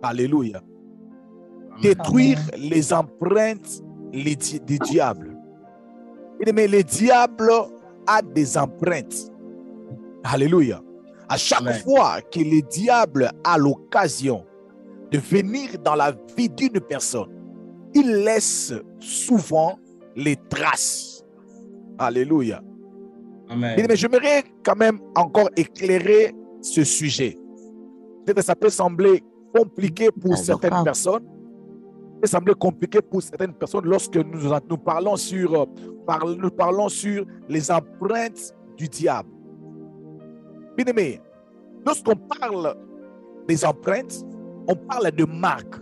Alléluia. Amen. Détruire les empreintes du diable. Mais le diable a des empreintes. Alléluia. À chaque Amen. fois que le diable a l'occasion de venir dans la vie d'une personne, il laisse souvent les traces. Alléluia. Amen. Mais j'aimerais quand même encore éclairer ce sujet. Peut-être que ça peut sembler compliqué pour certaines personnes. Ça peut sembler compliqué pour certaines personnes lorsque nous parlons sur les empreintes du diable. Bien aimé, lorsqu'on parle des empreintes, on parle de marques.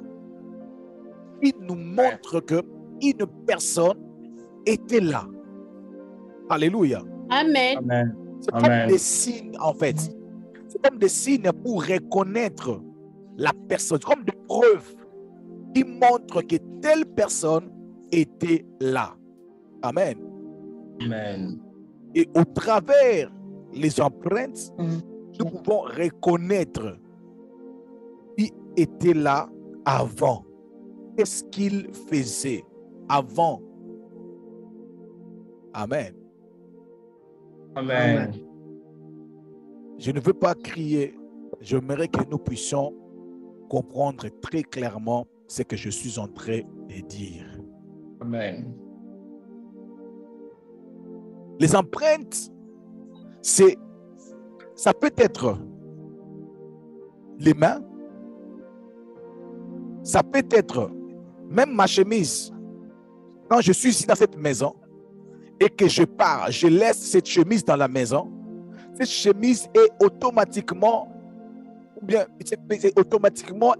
Il nous montre qu'une personne était là. Alléluia. Amen. Amen. C'est Amen. comme des signes, en fait. C'est comme des signes pour reconnaître la personne. C'est comme des preuves qui montrent que telle personne était là. Amen. Amen. Et au travers les empreintes, nous pouvons reconnaître qui était là avant. Qu'est-ce qu'il faisait avant? Amen. Amen. Je ne veux pas crier. J'aimerais que nous puissions comprendre très clairement ce que je suis en train de dire. Amen. Les empreintes, ça peut être les mains, ça peut être même ma chemise. Quand je suis ici dans cette maison et que je pars, je laisse cette chemise dans la maison, cette chemise est automatiquement, ou bien c'est automatiquement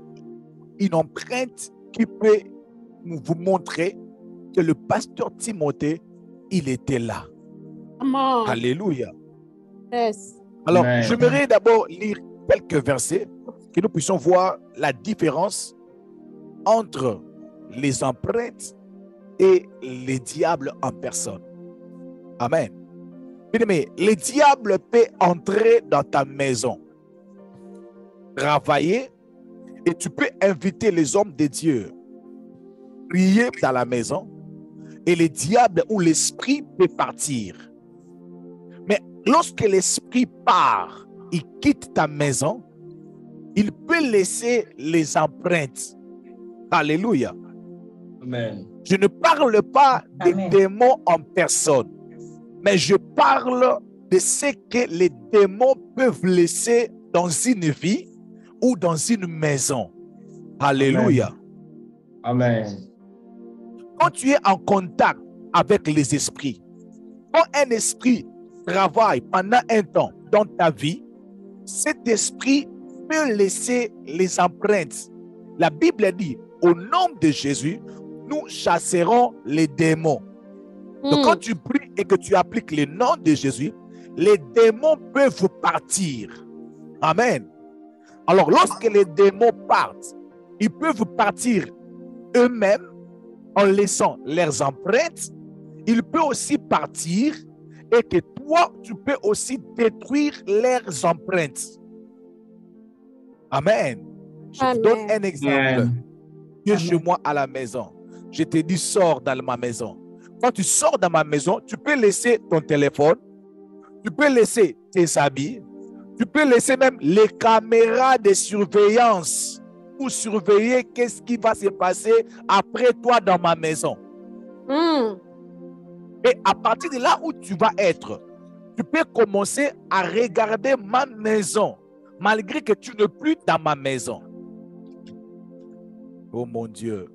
une empreinte qui peut vous montrer que le pasteur Timothée, il était là. Amen. Alléluia. Yes. Alors, Amen. j'aimerais d'abord lire quelques versets, que nous puissions voir la différence entre les empreintes et les diables en personne. Amen. Bien aimé, le diable peut entrer dans ta maison, travailler, et tu peux inviter les hommes de Dieu, prier dans la maison, et le diable ou l'esprit peut partir. Mais lorsque l'esprit part, il quitte ta maison, il peut laisser les empreintes. Alléluia. Amen. Je ne parle pas des démons en personne, mais je parle de ce que les démons peuvent laisser dans une vie ou dans une maison. Alléluia. Amen. Quand tu es en contact avec les esprits, quand un esprit travaille pendant un temps dans ta vie, cet esprit peut laisser les empreintes. La Bible dit, au nom de Jésus, nous chasserons les démons. Donc quand tu pries et que tu appliques le nom de Jésus, les démons peuvent partir. Amen. Alors lorsque les démons partent, ils peuvent partir eux-mêmes en laissant leurs empreintes. Ils peuvent aussi partir et que toi, tu peux aussi détruire leurs empreintes. Amen. Je te donne un exemple. Amen. Tu es chez moi à la maison. Je te dis, sors dans ma maison. Quand tu sors dans ma maison, tu peux laisser ton téléphone, tu peux laisser tes habits, tu peux laisser même les caméras de surveillance pour surveiller qu'est-ce qui va se passer après toi dans ma maison. Et à partir de là où tu vas être, tu peux commencer à regarder ma maison, malgré que tu n'es plus dans ma maison. Oh mon Dieu.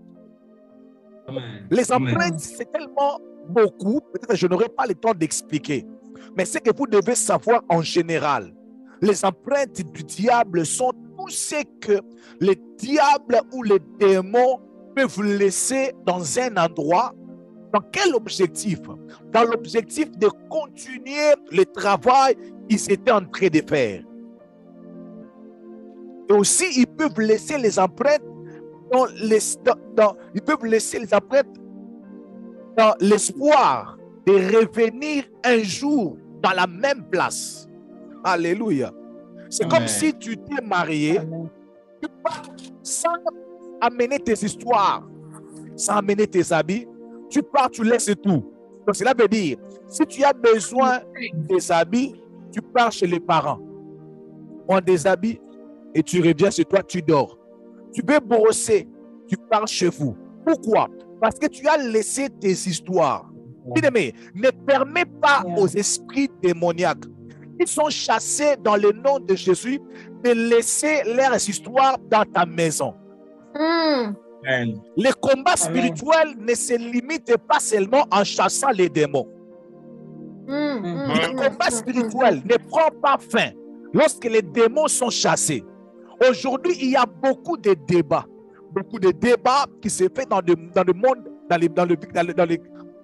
Amen. Les Amen. empreintes, c'est tellement beaucoup, peut-être que je n'aurai pas le temps d'expliquer. Mais ce que vous devez savoir en général, les empreintes du diable sont tout ce que les diables ou les démons peuvent laisser dans un endroit. Dans quel objectif? Dans l'objectif de continuer le travail qu'ils étaient en train de faire. Et aussi, ils peuvent laisser les empreintes ils peuvent laisser les empreintes dans l'espoir de revenir un jour dans la même place. Alléluia. C'est comme si tu t'es marié, tu pars sans amener tes histoires, sans amener tes habits, tu pars, tu laisses tout. Donc cela veut dire, si tu as besoin des habits, tu pars chez les parents. On déshabille et tu reviens chez toi, tu dors. Tu veux brosser, tu pars chez vous. Pourquoi? Parce que tu as laissé tes histoires. Bien-aimé, ne permets pas aux esprits démoniaques qui sont chassés dans le nom de Jésus de laisser leurs histoires dans ta maison. Amen. Les combats spirituels ne se limitent pas seulement en chassant les démons. Le combat spirituel ne prend pas fin lorsque les démons sont chassés. Aujourd'hui, il y a beaucoup de débats qui se font dans le monde,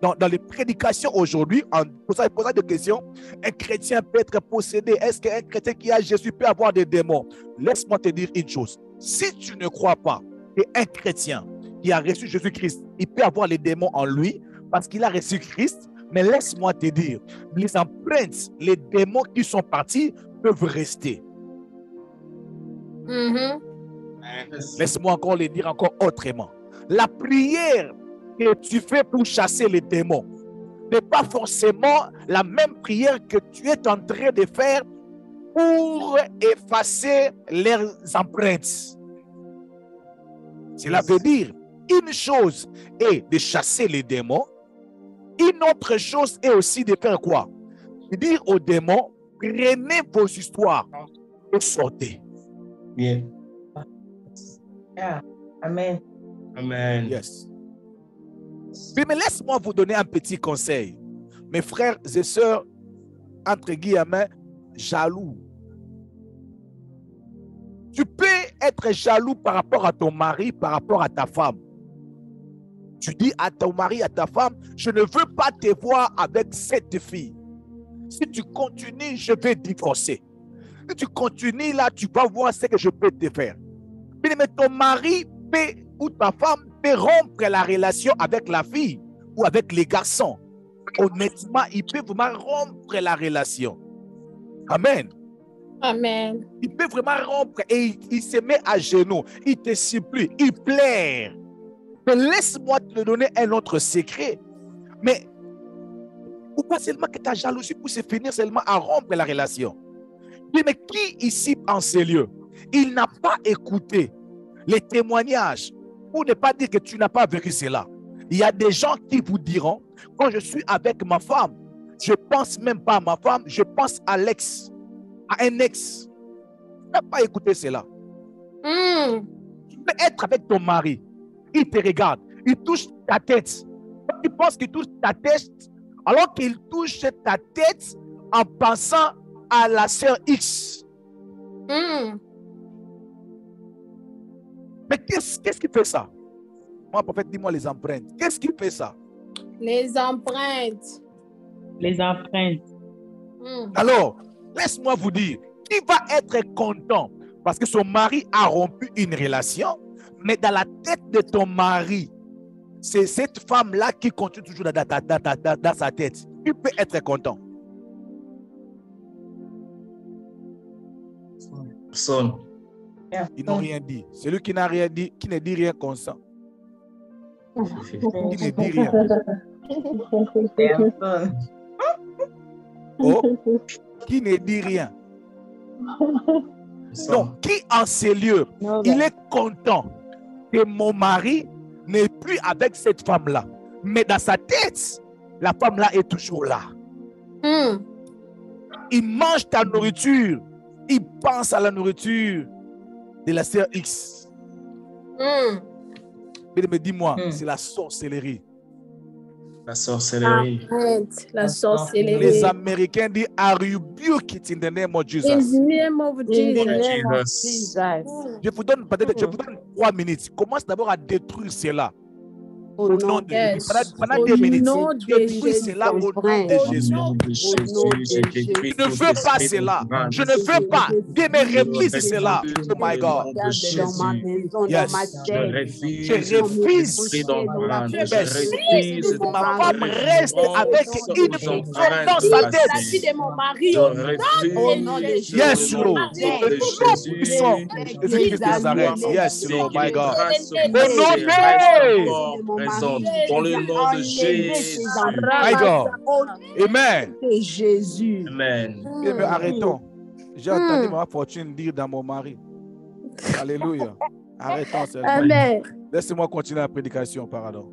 dans les prédications aujourd'hui, en posant des questions. Un chrétien peut être possédé. Est-ce qu'un chrétien qui a Jésus peut avoir des démons? Laisse-moi te dire une chose. Si tu ne crois pas qu'un chrétien qui a reçu Jésus-Christ, il peut avoir les démons en lui parce qu'il a reçu Christ, mais laisse-moi te dire, les empreintes, les démons qui sont partis peuvent rester. Laisse-moi encore le dire encore autrement. La prière que tu fais pour chasser les démons n'est pas forcément la même prière que tu es en train de faire pour effacer leurs empreintes. Cela veut dire, une chose est de chasser les démons, une autre chose est aussi de faire quoi? De dire aux démons, prenez vos histoires et sortez. Bien. Yeah. Amen. Amen. Yes. Mais laisse-moi vous donner un petit conseil. Mes frères et sœurs, entre guillemets, jaloux. Tu peux être jaloux par rapport à ton mari, par rapport à ta femme. Tu dis à ton mari, à ta femme, je ne veux pas te voir avec cette fille. Si tu continues, je vais divorcer. Si tu continues là, tu vas voir ce que je peux te faire. Mais ton mari peut, ou ta femme peut rompre la relation avec la fille ou avec les garçons. Honnêtement, il peut vraiment rompre la relation. Amen. Amen. Il peut vraiment rompre et il se met à genoux. Il te supplie, il pleure. Mais laisse-moi te donner un autre secret. Mais ou pas seulement que ta jalousie pour se finir seulement à rompre la relation. Mais qui ici en ces lieux, il n'a pas écouté les témoignages pour ne pas dire que tu n'as pas vécu cela. Il y a des gens qui vous diront, quand je suis avec ma femme, je ne pense même pas à ma femme, je pense à l'ex, à un ex. Tu n'as pas écouté cela. Tu peux être avec ton mari, il te regarde, il touche ta tête. Tu penses qu'il touche ta tête alors qu'il touche ta tête en pensant à la sœur X. Mais qu'est-ce qui fait ça? Moi, prophète, dis-moi les empreintes. Qu'est-ce qui fait ça? Les empreintes. Les empreintes. Alors, laisse-moi vous dire, qui va être content parce que son mari a rompu une relation, mais dans la tête de ton mari, c'est cette femme-là qui continue toujours dans sa tête. Qui peut être content? Personne. Ils n'ont rien dit. Celui qui n'a rien dit, qui ne dit rien consent. Qui ne dit rien. Personne. Oh, qui ne dit rien. Donc, qui en ces lieux, il est content que mon mari n'est plus avec cette femme-là. Mais dans sa tête, la femme-là est toujours là. Il mange ta nourriture. Il pense à la nourriture de la sœur X. Mais dis-moi, c'est la sorcellerie. La sorcellerie. Arrête la sorcellerie. Les Américains disent, I rebuke it in the name of Jesus. In the name of In the Jesus. name of Jesus. Jesus. Je vous donne 3 minutes. Commence d'abord à détruire cela. Au nom de Jésus. Yes. Pendant Au 2 minutes. nom de Depuis Jésus. cela au nom de Au Jésus. nom de Jésus, je détruis Je ne tout veux pas esprit cela. d'ignorance. Je ne veux pas. Dieu me Je refuse cela. refuse Oh dans my le God. nom de Jésus. Yes. Je refuse Je tout refuse. esprit d'ignorance. Je Yes. refuse Ma toute femme reste avec référence une aux prison empreintes dans du sa La tête. vie passé. de mon mari, Je au nom de refuse Jésus. dans le Yes, nom Lord. puissant de Nous Jésus. puissons. Jésus-Christ de Nazareth. Foi Yes, passée, Lord, que my les God. traces Au nom passées restent encore de présentes. Dans le nom de Jésus. my God. Amen. Jésus. Amen. Bien, mais arrêtons. J'ai entendu ma fortune dire dans mon mari. Alléluia. Arrêtons seulement. Amen. Laissez-moi continuer la prédication, pardon.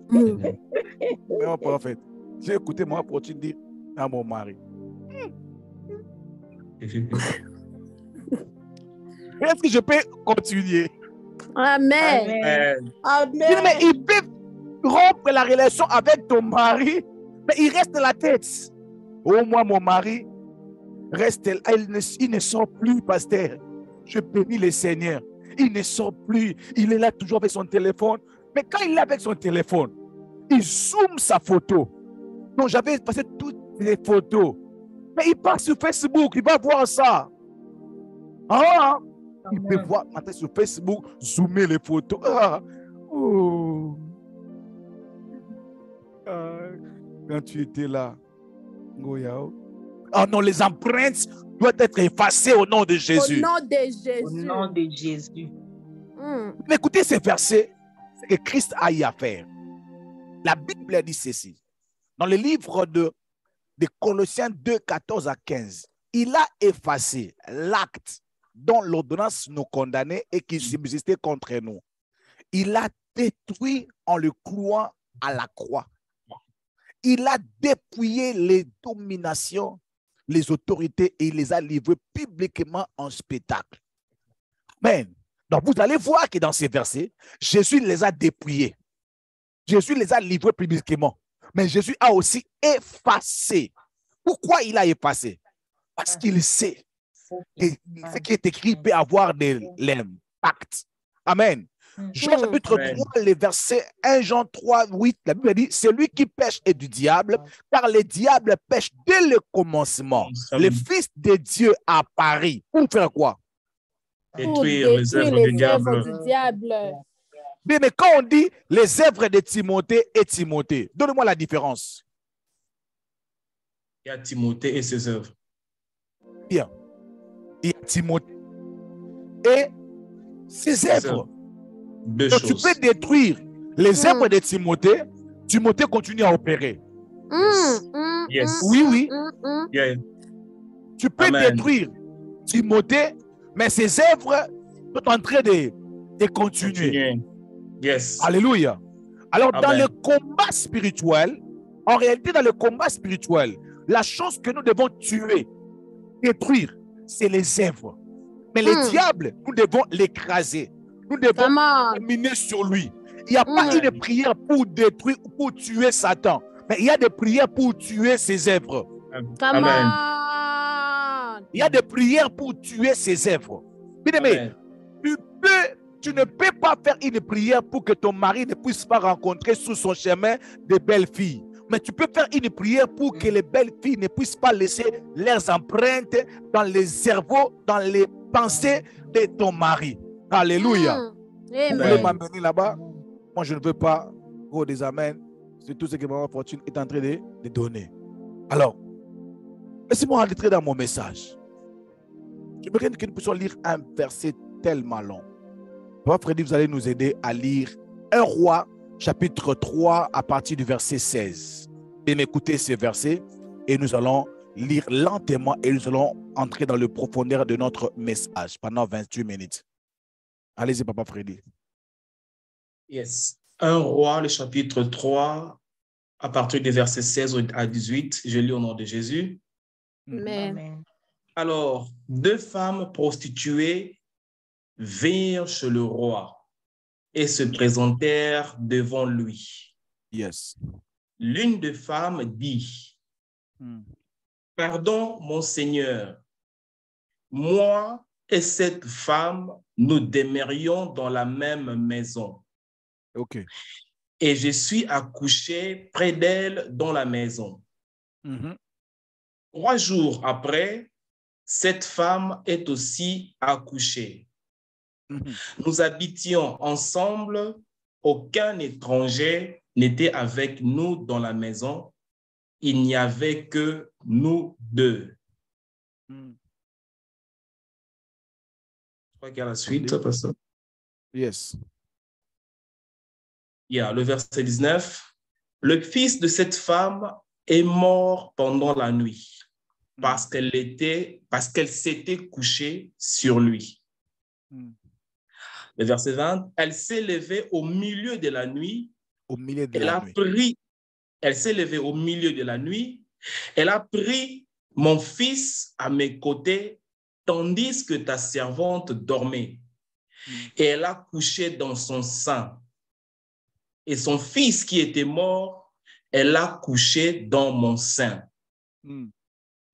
Mais mon prophète, j'ai écouté ma fortune dire à mon mari. Est-ce que je peux continuer? Amen. Amen. Mais il peut rompre la relation avec ton mari, mais il reste dans la tête. Oh, moi, mon mari reste là, il ne sort plus, pasteur. Je bénis le Seigneur. Il ne sort plus. Il est là toujours avec son téléphone. Mais quand il est avec son téléphone, il zoome sa photo. Donc, j'avais passé toutes les photos. Mais il passe sur Facebook, il va voir ça. Ah, il peut voir maintenant sur Facebook, zoomer les photos. Ah, oh. Ah, quand tu étais là, Ngoyao. Oh non, les empreintes doivent être effacées au nom de Au Jésus. nom de Au Jésus. nom de Jésus. Mais écoutez ces versets, c'est que Christ a eu à faire. La Bible dit ceci. Dans le livre de Colossiens 2, 14 à 15, il a effacé l'acte dont l'ordonnance nous condamnait et qui subsistait contre nous. Il l'a détruit en le clouant à la croix. Il a dépouillé les dominations, les autorités et il les a livrées publiquement en spectacle. Amen. Donc vous allez voir que dans ces versets, Jésus les a dépouillés. Jésus les a livrés publiquement. Mais Jésus a aussi effacé. Pourquoi il a effacé? Parce qu'il sait que ce qui est écrit peut avoir de l'impact. Amen. Jean chapitre 3, le verset 1 Jean 3, 8, la Bible dit, celui qui pêche est du diable, car le diable pêche dès le commencement. Le Fils de Dieu apparaît. Pour faire quoi? Détruire les œuvres du diable. Mais quand on dit les œuvres de Timothée et Timothée, donnez-moi la différence. Il y a Timothée et ses œuvres. Bien. Il y a Timothée et ses œuvres. Deux Donc, choses. tu peux détruire les œuvres de Timothée, Timothée continue à opérer. Yes. Oui, oui. Yeah. Tu peux Amen. détruire Timothée, mais ses œuvres sont en train de continuer. Yes. Alléluia. Alors, dans Amen. le combat spirituel, en réalité, dans le combat spirituel, la chose que nous devons tuer, détruire, c'est les œuvres. Mais les diables, nous devons l'écraser. Nous devons terminer sur lui. Il n'y a pas une prière pour détruire ou pour tuer Satan, mais il y a des prières pour tuer ses œuvres. Amen. Il y a des prières pour tuer ses œuvres. Bien-aimé, tu ne peux pas faire une prière pour que ton mari ne puisse pas rencontrer sur son chemin de belles filles. Mais tu peux faire une prière pour que les belles filles ne puissent pas laisser leurs empreintes dans les cerveaux, dans les pensées de ton mari. Alléluia. Vous voulez m'amener là-bas? Moi, je ne veux pas. Gros des amens. C'est tout ce que Maman Fortune est en train de donner. Alors, laissez-moi entrer dans mon message. Je voudrais que nous puissions lire un verset tellement long. Papa Freddy, vous allez nous aider à lire 1 Roi, chapitre 3, à partir du verset 16. Et m'écoutez ces versets et nous allons lire lentement et nous allons entrer dans le profondeur de notre message pendant 28 minutes. Allez-y, Papa Freddy. Yes. 1 Roi, le chapitre 3, à partir des versets 16 à 18. Je lis au nom de Jésus. Amen. Alors, 2 femmes prostituées vinrent chez le roi et se présentèrent devant lui. Yes. L'une des femmes dit, pardon, mon Seigneur, moi et cette femme, nous demeurions dans la même maison. OK. et je suis accouché près d'elle dans la maison. 3 jours après, cette femme est aussi accouchée. Nous habitions ensemble, aucun étranger n'était avec nous dans la maison. Il n'y avait que nous deux. Je crois qu'il y a la suite, pasteur. Yes. Il y a le verset 19. Le fils de cette femme est mort pendant la nuit parce qu'elle s'était couchée sur lui. Le verset 20. Elle s'est levée au milieu de la nuit. Elle s'est levée au milieu de la nuit. Elle a pris mon fils à mes côtés tandis que ta servante dormait. Et elle a couché dans son sein. Et son fils qui était mort, elle a couché dans mon sein.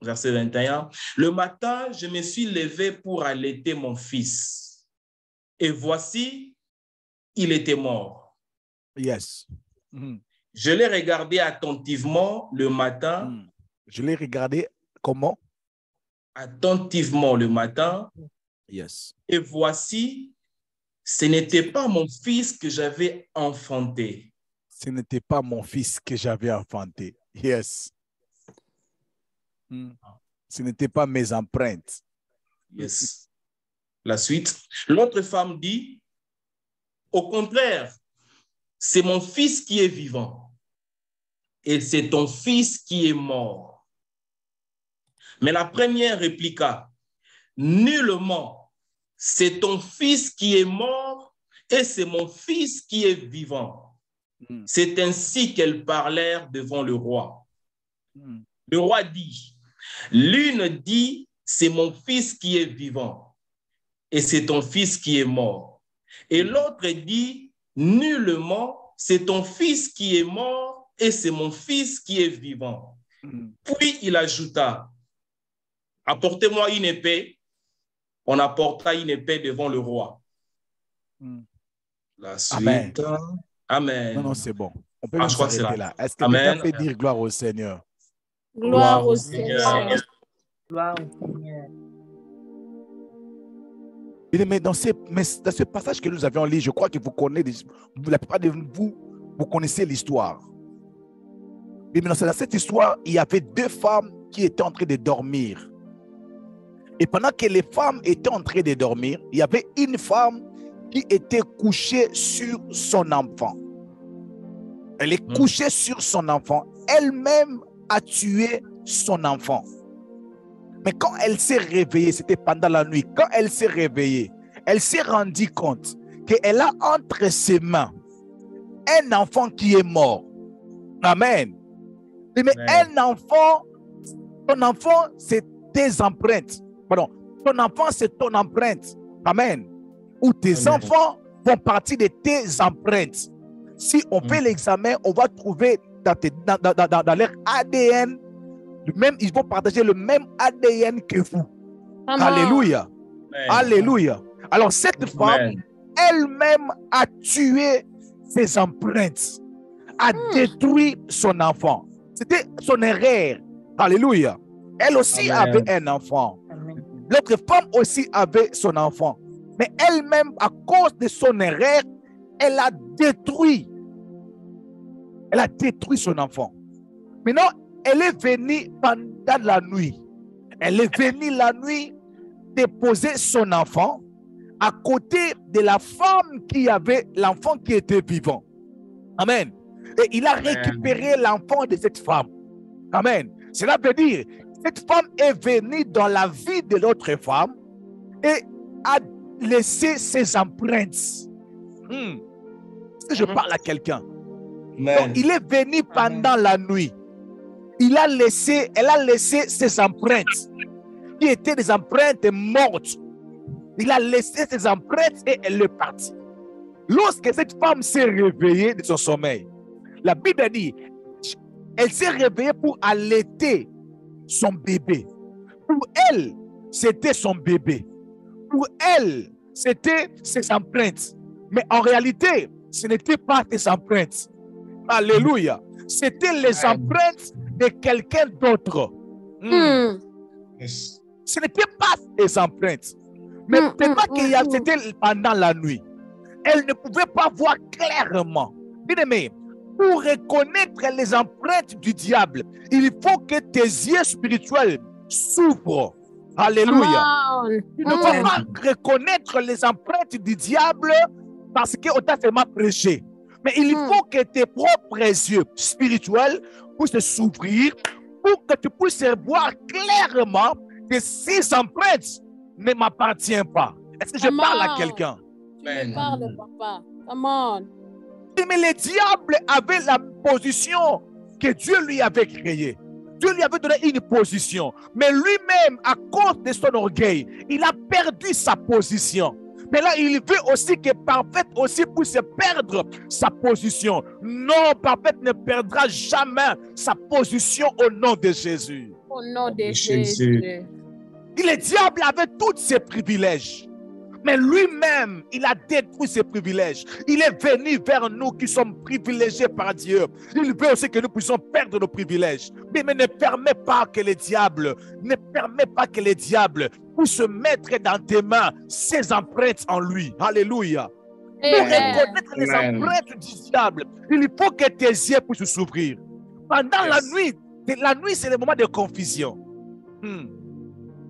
Verset 21. Le matin, je me suis levé pour allaiter mon fils. Et voici, il était mort. Yes. Je l'ai regardé attentivement le matin. Je l'ai regardé comment? Attentivement le matin. Yes. Et voici, ce n'était pas mon fils que j'avais enfanté. Ce n'était pas mon fils que j'avais enfanté. Yes. Ce n'était pas mes empreintes. Yes. La suite. L'autre femme dit, au contraire, c'est mon fils qui est vivant et c'est ton fils qui est mort. Mais la première répliqua, nullement, c'est ton fils qui est mort et c'est mon fils qui est vivant. C'est ainsi qu'elles parlèrent devant le roi. Le roi dit, l'une dit, c'est mon fils qui est vivant et c'est ton fils qui est mort. Et l'autre dit, nullement, c'est ton fils qui est mort et c'est mon fils qui est vivant. Puis il ajouta, apportez-moi une épée. On apporta une épée devant le roi. La suite. Amen. Amen. Non, c'est bon. On peut s'arrêter là. Est-ce que Amen. quelqu'un peut dire gloire au Seigneur? Gloire au Seigneur. Gloire au Seigneur. Mais dans ce passage que nous avions lu, je crois que vous connaissez, la plupart de vous connaissez l'histoire. Mais dans cette histoire, il y avait 2 femmes qui étaient en train de dormir. Et pendant que les femmes étaient en train de dormir, il y avait une femme qui était couchée sur son enfant. Elle est couchée sur son enfant. Elle-même a tué son enfant. Mais quand elle s'est réveillée, c'était pendant la nuit, quand elle s'est réveillée, elle s'est rendue compte qu'elle a entre ses mains un enfant qui est mort. Amen. Mais un enfant, ton enfant, c'est tes empreintes. Pardon, ton enfant, c'est ton empreinte. Amen. Ou tes enfants font partie de tes empreintes. Si on fait l'examen, on va trouver dans leur ADN, ils vont partager le même ADN que vous. Amen. Alléluia. Amen. Alléluia. Alors cette femme, elle-même a tué ses empreintes, a détruit son enfant. C'était son erreur. Alléluia. Elle aussi avait un enfant. L'autre femme aussi avait son enfant. Mais elle-même, à cause de son erreur, elle a détruit son enfant. Maintenant, elle est venue pendant la nuit. Elle est venue la nuit déposer son enfant à côté de la femme qui avait l'enfant qui était vivant. Amen. Et il a récupéré l'enfant de cette femme. Amen. Cela veut dire, cette femme est venue dans la vie de l'autre femme et a laissé ses empreintes. Si je parle à quelqu'un. Donc, il est venu pendant la nuit. Elle a laissé ses empreintes, qui étaient des empreintes mortes. Il a laissé ses empreintes et elle est partie. Lorsque cette femme s'est réveillée de son sommeil, la Bible dit, elle s'est réveillée pour allaiter son bébé. Pour elle, c'était son bébé. Pour elle, c'était ses empreintes. Mais en réalité, ce n'était pas ses empreintes. Alléluia. C'était les empreintes de quelqu'un d'autre. Yes. Ce n'était pas les empreintes. Mais tellement c'était pendant la nuit. Elle ne pouvait pas voir clairement. Bien-aimé, pour reconnaître les empreintes du diable, il faut que tes yeux spirituels s'ouvrent. Alléluia. Tu ne vas pas reconnaître les empreintes du diable parce qu'on t'a seulement prêché. Mais il faut que tes propres yeux spirituels puissent s'ouvrir pour que tu puisses voir clairement que ces empreintes ne m'appartiennent pas. Est-ce que je parle à quelqu'un? Tu parles, papa. Come on. Mais le diable avait la position que Dieu lui avait créée. Dieu lui avait donné une position. Mais lui-même, à cause de son orgueil, il a perdu sa position. Mais là, il veut aussi que Parfaite aussi puisse perdre sa position. Non, Parfaite ne perdra jamais sa position au nom de Jésus. Au nom de Jésus. Et le diable avait tous ses privilèges. Mais lui-même, il a détruit ses privilèges. Il est venu vers nous qui sommes privilégiés par Dieu. Il veut aussi que nous puissions perdre nos privilèges. Mais ne permet pas que le diable, puisse mettre dans tes mains ses empreintes en lui. Alléluia. Pour reconnaître les empreintes du diable, il faut que tes yeux puissent s'ouvrir. Pendant la nuit, c'est le moment de confusion.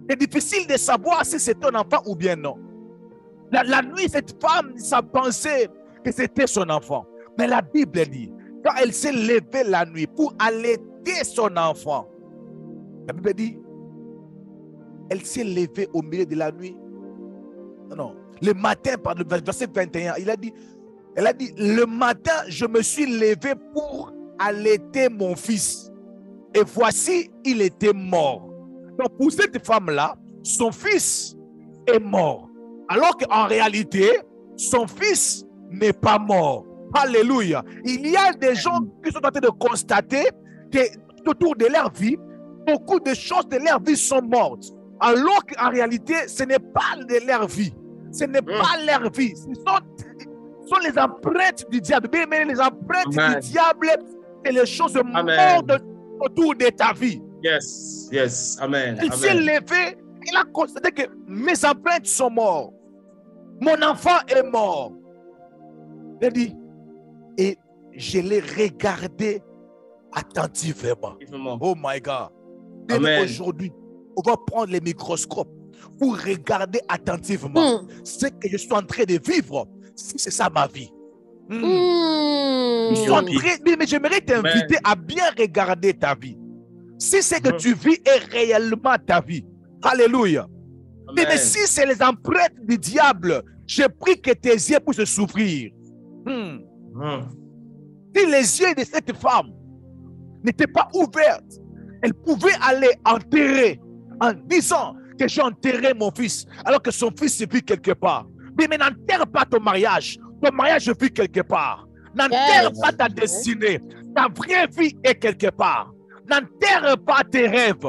C'est difficile de savoir si c'est ton enfant ou bien non. La nuit, cette femme, ça pensait que c'était son enfant. Mais la Bible dit, quand elle s'est levée la nuit pour allaiter son enfant, la Bible dit, elle s'est levée au milieu de la nuit. Non, le matin, par le verset 21, elle a dit, le matin, je me suis levé pour allaiter mon fils. Et voici, il était mort. Donc pour cette femme-là, son fils est mort. Alors qu'en réalité, son fils n'est pas mort. Alléluia. Il y a des gens qui sont en train de constater qu'autour de leur vie, beaucoup de choses de leur vie sont mortes. Alors qu'en réalité, ce n'est pas de leur vie. Ce n'est pas leur vie. Ce sont les empreintes du diable. Mais les empreintes du diable, c'est les choses mortes autour de ta vie. Yes, yes. Amen. Elle s'est levée, elle a constaté que mes empreintes sont mortes. Mon enfant est mort. Elle dit, et je l'ai regardé attentivement. Oh my God. Aujourd'hui, on va prendre les microscopes pour regarder attentivement ce que je suis en train de vivre. Si c'est ça ma vie. Mais j'aimerais t'inviter à bien regarder ta vie. Si c'est que tu vis est réellement ta vie. Alléluia. Mais si c'est les empreintes du diable, je prie que tes yeux puissent s'ouvrir. Si les yeux de cette femme n'étaient pas ouverts, elle pouvait aller enterrer en disant que j'ai enterré mon fils, alors que son fils vit quelque part. Mais n'enterre pas ton mariage vit quelque part. N'enterre pas ta destinée, ta vraie vie est quelque part. N'enterre pas tes rêves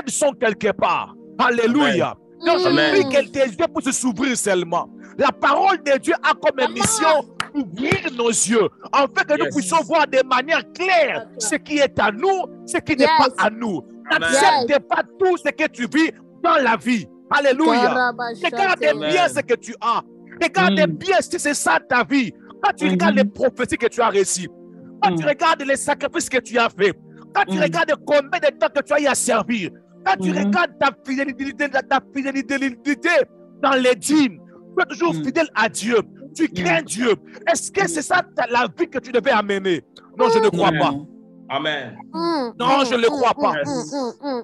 sont quelque part. Alléluia. Donc je prie que tes yeux puissent s'ouvrir seulement. La parole de Dieu a comme mission d'ouvrir nos yeux, afin que nous puissions voir de manière claire ce qui est à nous, ce qui n'est pas à nous. N'accepte pas tout ce que tu vis dans la vie. Alléluia. Regarde bien ce que tu as. Regarde bien si c'est ça ta vie. Quand tu regardes les prophéties que tu as reçues, quand tu regardes les sacrifices que tu as fait, quand tu regardes combien de temps que tu as eu à servir, quand tu regardes ta fidélité dans les dîmes, tu es toujours fidèle à Dieu, tu crains Dieu. Est-ce que c'est ça la vie que tu devais amener? Non, je ne crois pas. Amen. Non, je ne le crois pas.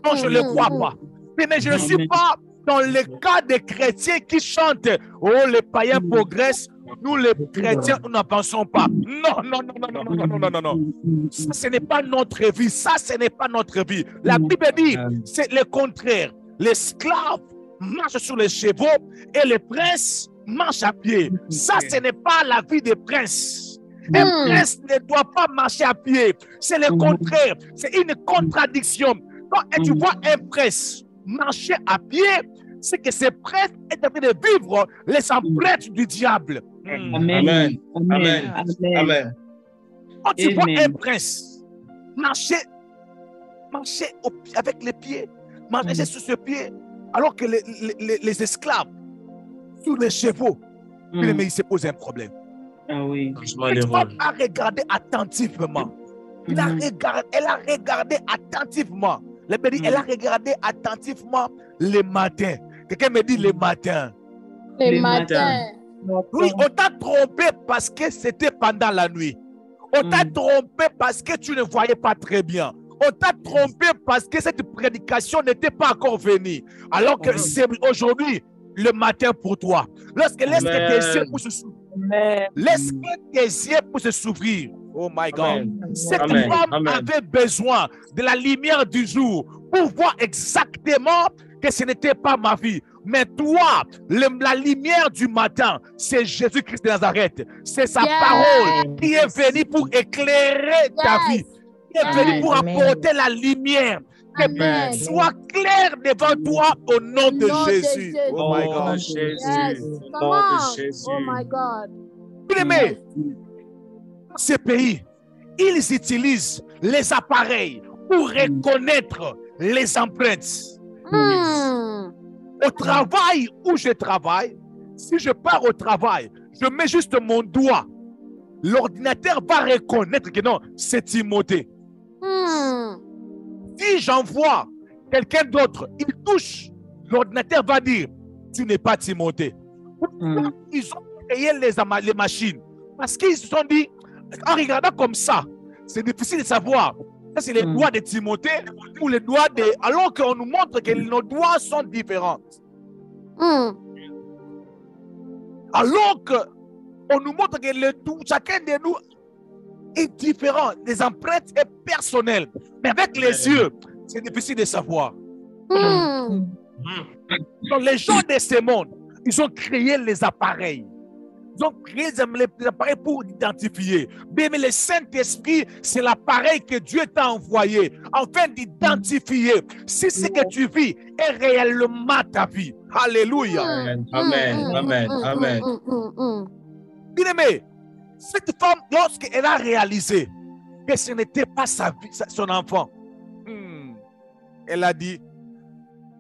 Non, je ne le crois pas. Mais je ne suis pas dans le cas des chrétiens qui chantent « Oh, les païens progressent, nous les chrétiens, nous n'avançons pas. » Non, non, non, non, non, non, non, non, non. Ça, ce n'est pas notre vie. Ça, ce n'est pas notre vie. La Bible dit, c'est le contraire. L'esclave marche sur les chevaux et les princes marchent à pied. Ça, ce n'est pas la vie des princes. Un prince ne doit pas marcher à pied. C'est le contraire. C'est une contradiction. Quand tu vois un prince marcher à pied, c'est que ce prince est en train de vivre les empreintes du diable. Amen. Amen. Amen. Quand tu vois Amen. un prince marcher avec les pieds, marcher sur ses pieds, alors que les esclaves sur les chevaux, mais il se pose un problème. Ah oui. Cette femme a regardé attentivement. Elle a regardé attentivement. Elle a regardé attentivement le matin. Quelqu'un me dit le matin. Les Les matins. Oui, on t'a trompé parce que c'était pendant la nuit. On t'a trompé parce que tu ne voyais pas très bien. On t'a trompé parce que cette prédication n'était pas encore venue. Alors que c'est aujourd'hui le matin pour toi. Laisse que tes yeux puissent s'ouvrir. Laisse que tes yeux puissent s'ouvrir. Oh my God. Cette femme avait besoin de la lumière du jour pour voir exactement que ce n'était pas ma vie. Mais toi, la lumière du matin, c'est Jésus-Christ de Nazareth. C'est sa parole qui est venue pour éclairer ta vie. Qui est venue pour apporter la lumière. Que soit clair devant toi au nom de Jésus. Oh my God. Oh my God. Bien-aimé, dans ces pays, ils utilisent les appareils pour reconnaître les empreintes. Au travail où je travaille, si je pars au travail, je mets juste mon doigt. L'ordinateur va reconnaître que non, c'est Timothée. Si j'envoie quelqu'un d'autre, il touche, l'ordinateur va dire, tu n'es pas Timothée. Ils ont créé les machines parce qu'ils se sont dit, en regardant comme ça, c'est difficile de savoir. Ça, c'est les doigts de Timothée ou les doigts de... Alors qu'on nous montre que nos doigts sont différents. Alors qu'on nous montre que chacun de nous est différent. Les empreintes sont personnelles. Mais avec les yeux, c'est difficile de savoir. Donc, les gens de ce monde, ils ont créé les appareils. Ils ont créé les appareils pour identifier. Mais le Saint-Esprit, c'est l'appareil que Dieu t'a envoyé afin d'identifier si ce que tu vis est réellement ta vie. Alléluia. Amen. Bien-aimé, cette femme, lorsqu'elle a réalisé que ce n'était pas sa vie, son enfant, elle a dit,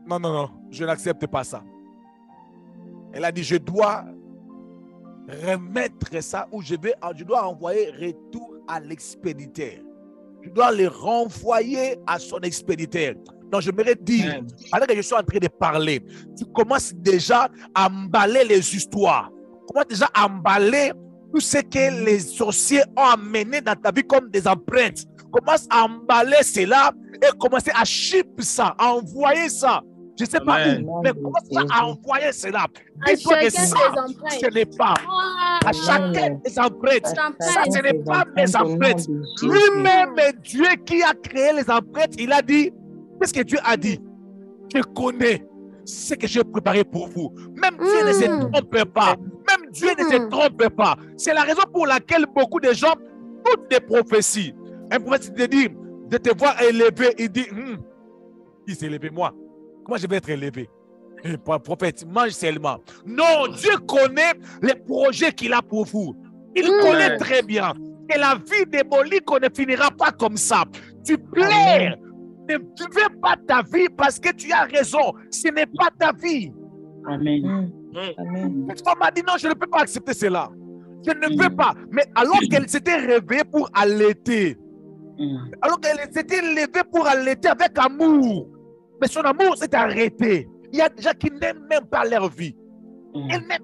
non, je n'accepte pas ça. Elle a dit, je dois remettre ça ou je dois envoyer retour à l'expéditeur. Je dois le renvoyer à son expéditeur. Donc, je me dire, alors que je suis en train de parler, tu commences déjà à emballer les histoires. Tu commences déjà à emballer tout ce que les sorciers ont amené dans ta vie comme des empreintes. Commence à emballer cela et commencer à ship ça, à envoyer ça. Je ne sais pas où, mais commence à envoyer cela. Dis-toi que ça, ce n'est pas. À chacun des empreintes. Ça, ce n'est pas mes empreintes. Lui-même, Dieu qui a créé les empreintes, il a dit, qu'est-ce que Dieu a dit? Je connais ce que j'ai préparé pour vous. Même Dieu ne se trompe pas. Même Dieu ne se trompe pas. C'est la raison pour laquelle beaucoup de gens, toutes des prophéties, un prophète te dit, de te voir élevé, il dit, qui s'est élevé moi? Comment je vais être élevé? Prophète, mange seulement. Non, Dieu connaît les projets qu'il a pour vous. Il connaît très bien que la vie démolique ne finira pas comme ça. Tu plaires. Ne veux pas ta vie parce que tu as raison. Ce n'est pas ta vie. Amen. Cette femme m'a dit non, je ne peux pas accepter cela. Je ne veux pas. Mais alors qu'elle s'était réveillée pour allaiter, alors qu'elle s'était levée pour allaiter avec amour, mais son amour s'est arrêté. Il y a des gens qui n'aiment même pas leur vie.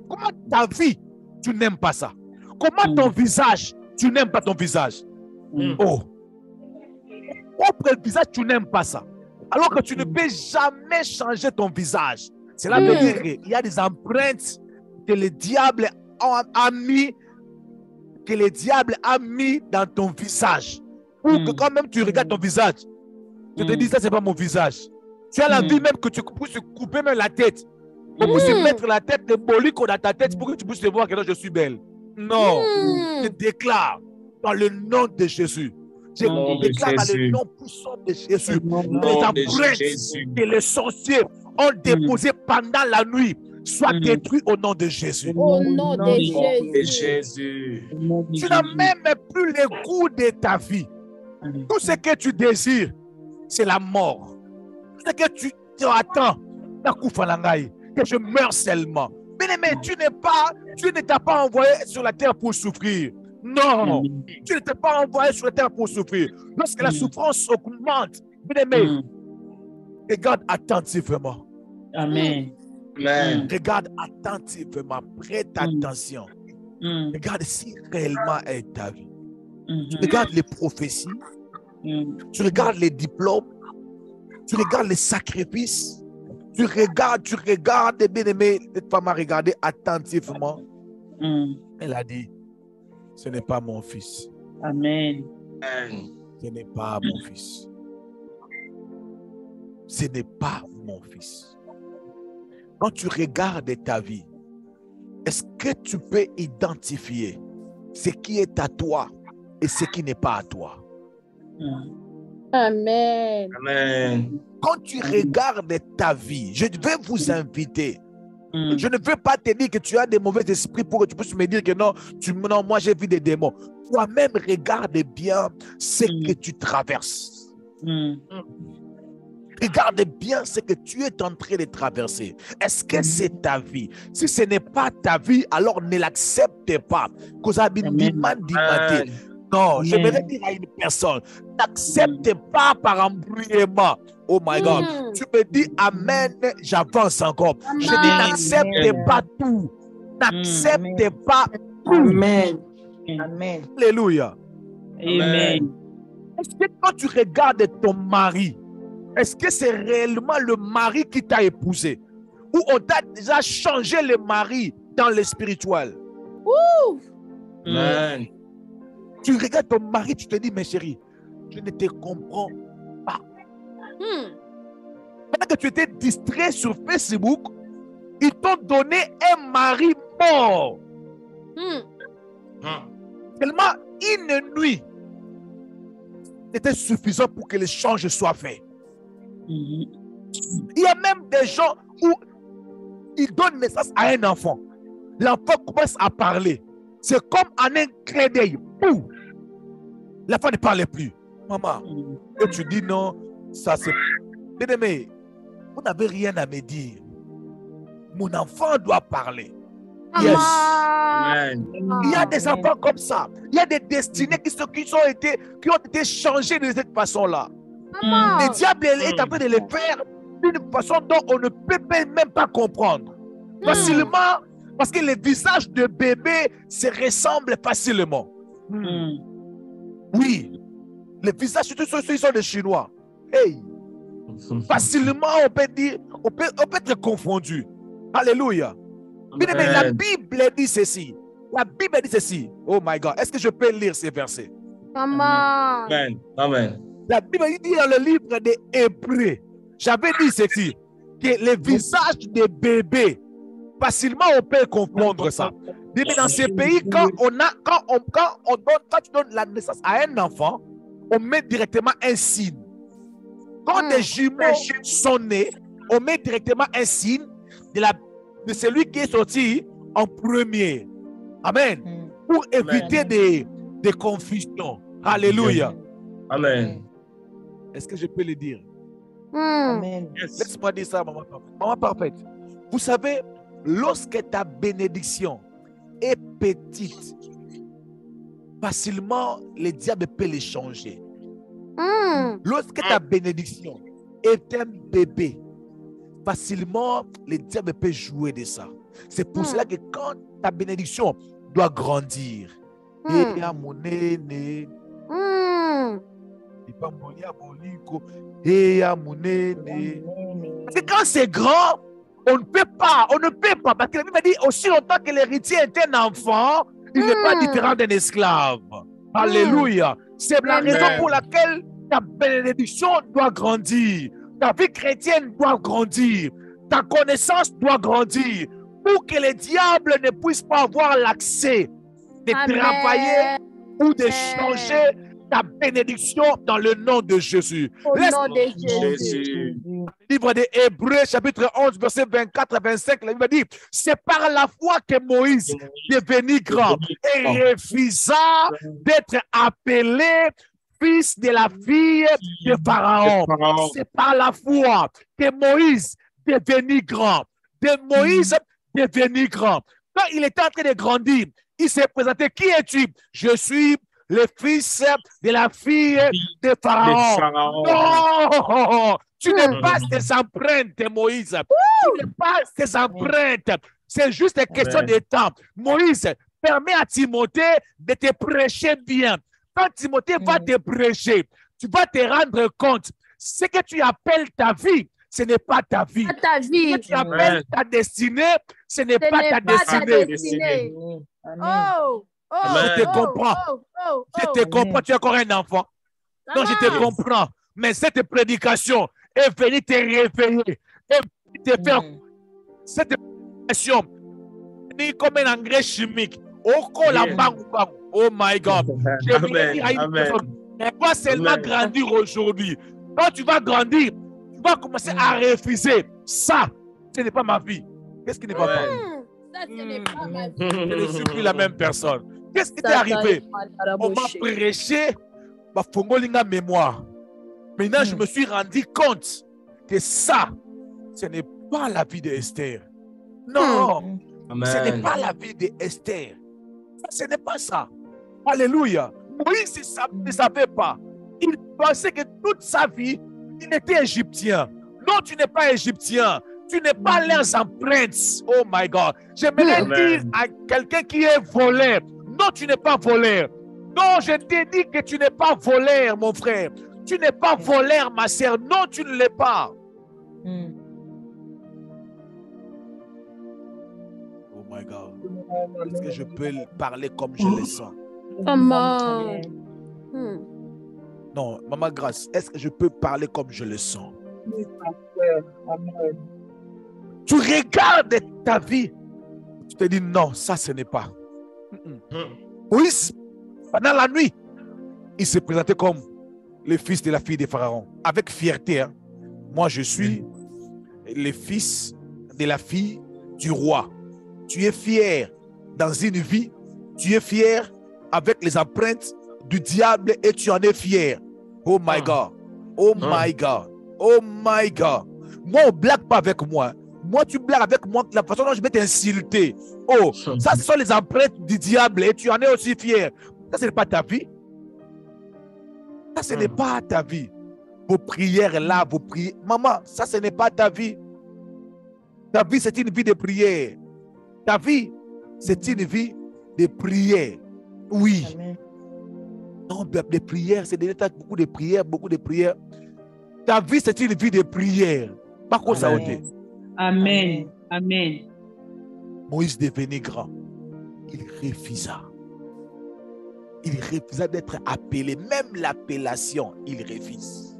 Comment ta vie, tu n'aimes pas ça? Comment ton visage, tu n'aimes pas ton visage? Oh, propre visage, tu n'aimes pas ça. Alors que tu ne peux jamais changer ton visage. Cela veut dire qu'il y a des empreintes que le diable a mis dans ton visage. Pour que quand même tu regardes ton visage, tu te dis ça, c'est pas mon visage. Tu as la vie même que tu puisses couper même la tête. Pour puisses mettre la tête de bolique dans ta tête pour que tu puisses te voir que non, je suis belle. Non. Je déclare dans le nom de Jésus. Je déclare dans le nom puissant de Jésus. Les empreintes que les sorciers ont déposées pendant la nuit. soit détruit au nom de Jésus. Au nom de Et Jésus. Jésus. Tu n'as même plus le goût de ta vie. Tout ce que tu désires, c'est la mort. Tout ce que tu attends, que je meurs seulement. Mais tu ne t'as pas envoyé sur la terre pour souffrir. Non, tu ne t'es pas envoyé sur la terre pour souffrir. Lorsque la souffrance augmente, bien-aimé, regarde attentivement. Amen. Amen. Regarde attentivement, prête attention. Regarde si réellement est ta vie. Tu regardes les prophéties, tu regardes les diplômes, tu regardes les sacrifices, tu regardes, bien-aimé, cette femme a regardé attentivement. Elle a dit, ce n'est pas mon fils. Amen. Amen. Ce n'est pas mon fils. Ce n'est pas mon fils. Quand tu regardes ta vie, est-ce que tu peux identifier ce qui est à toi et ce qui n'est pas à toi? Amen. Amen. Quand tu regardes ta vie, je vais vous inviter. Je ne veux pas te dire que tu as des mauvais esprits pour que tu puisses me dire que non, non, moi j'ai vu des démons. Toi-même, regarde bien ce que tu traverses. Regarde bien ce que tu es en train de traverser. Est-ce que c'est ta vie? Si ce n'est pas ta vie, alors ne l'accepte pas. Non, je vais dire à une personne, n'accepte pas par embrouillement. Oh my God. Tu me dis Amen, j'avance encore. Je dis n'accepte pas tout. N'accepte pas tout. Amen. Amen. Alléluia. Amen. Est-ce que quand tu regardes ton mari, est-ce que c'est réellement le mari qui t'a épousé? Ou on t'a déjà changé le mari dans le spirituel? Amen. Tu regardes ton mari, tu te dis, mais chérie, je ne te comprends pas. Pendant que tu étais distrait sur Facebook, ils t'ont donné un mari mort. Seulement une nuit était suffisant pour que l'échange soit fait. Il y a même des gens où ils donnent naissance à un enfant. L'enfant commence à parler. C'est comme en un clin d'œil. L'enfant ne parlait plus. Maman, et tu dis non, ça c'est... Bien-aimé, vous n'avez rien à me dire. Mon enfant doit parler. Yes. Amen. Il y a des enfants comme ça. Il y a des destinées qui ont été changées de cette façon-là. Le diable est en train de les faire d'une façon dont on ne peut même pas comprendre. Facilement, parce que les visages de bébés se ressemblent facilement. Oui, les visages, surtout ceux qui sont des Chinois. Hey, facilement, on peut dire, on peut être confondu. Alléluia. Bien aimé, la Bible dit ceci. La Bible dit ceci. Oh my God, est-ce que je peux lire ces versets? Amen. Amen. La Bible dit dans le livre des Hébreux, j'avais dit ceci, que les visages des bébés, facilement on peut confondre ça. Mais dans ces pays, quand tu donnes la naissance à un enfant, on met directement un signe. Quand des jumeaux sont nés, on met directement un signe de celui qui est sorti en premier. Amen. Pour éviter des confusions. Alléluia. Amen. Est-ce que je peux le dire? Amen. Laisse-moi dire ça, maman parfaite. Maman parfaite, vous savez, lorsque ta bénédiction est petite, facilement, le diable peut les changer. Lorsque ta bénédiction est un bébé, facilement, le diable peut jouer de ça. C'est pour cela que quand ta bénédiction doit grandir, et à mon aîné, parce que quand c'est grand, on ne peut pas, parce que la Bible dit aussi longtemps que l'héritier est un enfant, il n'est pas différent d'un esclave. Alléluia. C'est la raison pour laquelle ta bénédiction doit grandir, ta vie chrétienne doit grandir, ta connaissance doit grandir, pour que le diable ne puisse pas avoir l'accès de travailler ou de changer ta bénédiction dans le nom de Jésus. Au Laisse nom de Jésus. le livre des Hébreux, chapitre 11, verset 24 à 25, la Bible dit, c'est par la foi que Moïse devenu grand et refusa d'être appelé fils de la fille de Pharaon. C'est par la foi que Moïse devenu grand. De Moïse devenu grand. Quand il était en train de grandir, il s'est présenté. Qui es-tu? Je suis le fils de la fille de Pharaon. Non! Tu n'es pas tes empreintes, Moïse. Tu n'es pas tes empreintes. C'est juste une question de temps. Moïse, permet à Timothée de te prêcher bien. Quand Timothée va te prêcher, tu vas te rendre compte. Ce que tu appelles ta vie, ce n'est pas ta vie. Ta vie. Ce que tu appelles ta destinée, ce n'est pas ta destinée. Oh, oh, je te comprends. Je te comprends. Tu es encore un enfant. Non, je te comprends. Mais cette prédication est venue te réveiller. Et te faire cette prédication comme un engrais chimique. Oh my God. Je voulais dire à une personne, mais pas seulement grandir aujourd'hui. Quand tu vas grandir, tu vas commencer à refuser. Ça, ce n'est pas ma vie. Qu'est-ce qui ne va pas? Ça, ce n'est pas ma vie. Je ne suis plus la même personne. Qu'est-ce qui t'est arrivé? On m'a prêché, ma fongolinga mémoire. Maintenant, je me suis rendu compte que ça, ce n'est pas la vie d'Esther. Non, ce n'est pas la vie d'Esther. Ce n'est pas ça. Alléluia. Moïse ne savait pas. Il pensait que toute sa vie, il était égyptien. Non, tu n'es pas égyptien. Tu n'es pas leurs empreintes. Oh my God. J'aimerais dire à quelqu'un qui est voleur. Non, tu n'es pas voleur. Non, je t'ai dit que tu n'es pas voleur, mon frère. Tu n'es pas voleur, ma sœur. Non, tu ne l'es pas. Oh my God. Est-ce que je peux parler comme je le sens? Maman. Non, Maman Grâce, est-ce que je peux parler comme je le sens? Tu regardes ta vie, tu te dis non, ça ce n'est pas. Oui, pendant la nuit, il s'est présenté comme le fils de la fille de Pharaon, avec fierté. Hein? Moi, je suis le fils de la fille du roi. Tu es fier dans une vie, tu es fier avec les empreintes du diable et tu en es fier. Oh my God, oh my God, oh my God. Moi, on ne blague pas avec moi. Moi, tu blagues avec moi de la façon dont je vais t'insulter. Oh, ça, ce sont les empreintes du diable et tu en es aussi fier. Ça, ce n'est pas ta vie. Ça, ce n'est pas ta vie. Vos prières là, vos prières. Maman, ça, ce n'est pas ta vie. Ta vie, c'est une vie de prière. Ta vie, c'est une vie de prière. Oui. Amen. Non, de prières, c'est beaucoup de prières, beaucoup de prières. Ta vie, c'est une vie de prière. Pas quoi ça ôter. Amen. Amen. Moïse devenu grand. Il refusa. Il refusa d'être appelé. Même l'appellation, il refuse.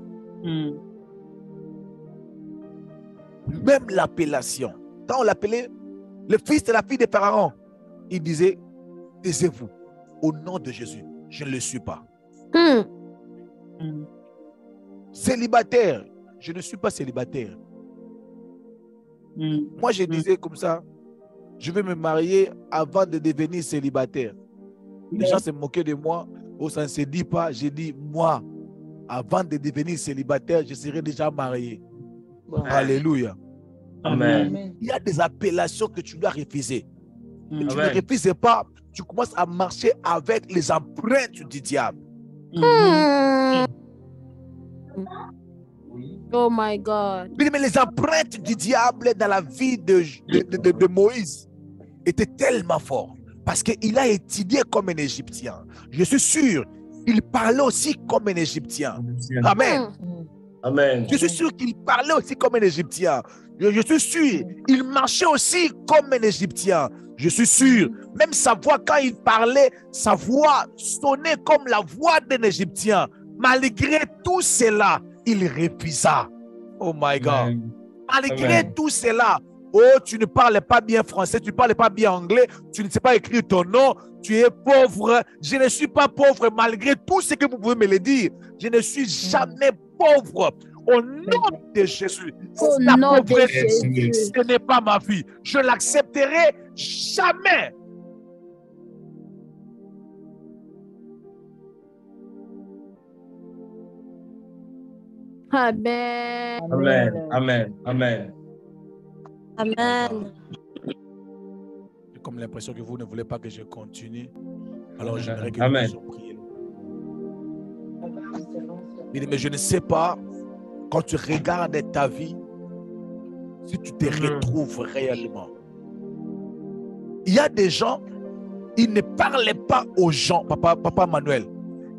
Même l'appellation. Quand on l'appelait le fils de la fille de Pharaon, il disait, taisez-vous, au nom de Jésus, je ne le suis pas. Célibataire, je ne suis pas célibataire. Moi, je disais comme ça, je vais me marier avant de devenir célibataire. Les gens se moquaient de moi, oh, ça ne se dit pas. J'ai dit, moi, avant de devenir célibataire, je serai déjà marié. Alléluia. Amen. Il y a des appellations que tu dois refuser. Et tu ne refuses pas, tu commences à marcher avec les empreintes du diable. Oh my God. Mais les empreintes du diable dans la vie de Moïse étaient tellement fortes parce qu'il a étudié comme un Égyptien. Je suis sûr, il parlait aussi comme un Égyptien. Amen. Amen. Je suis sûr qu'il parlait aussi comme un Égyptien. Je suis sûr, il marchait aussi comme un Égyptien. Je suis sûr, même sa voix, quand il parlait, sa voix sonnait comme la voix d'un Égyptien. Malgré tout cela, il refusa. Oh my God. Malgré tout cela, Oh, tu ne parles pas bien français, tu ne parles pas bien anglais, tu ne sais pas écrire ton nom, tu es pauvre. Je ne suis pas pauvre malgré tout ce que vous pouvez me le dire. Je ne suis jamais pauvre. Au nom de Jésus, Au la nom de pauvreté, Jésus. ce n'est pas ma vie. Je l'accepterai jamais. Amen. Amen. Amen. Amen. Amen. J'ai comme l'impression que vous ne voulez pas que je continue. Alors j'aimerais que Amen. nous prions. Il dit, mais je ne sais pas, quand tu regardes ta vie, si tu te retrouves réellement. Il y a des gens, ils ne parlaient pas aux gens, papa Manuel,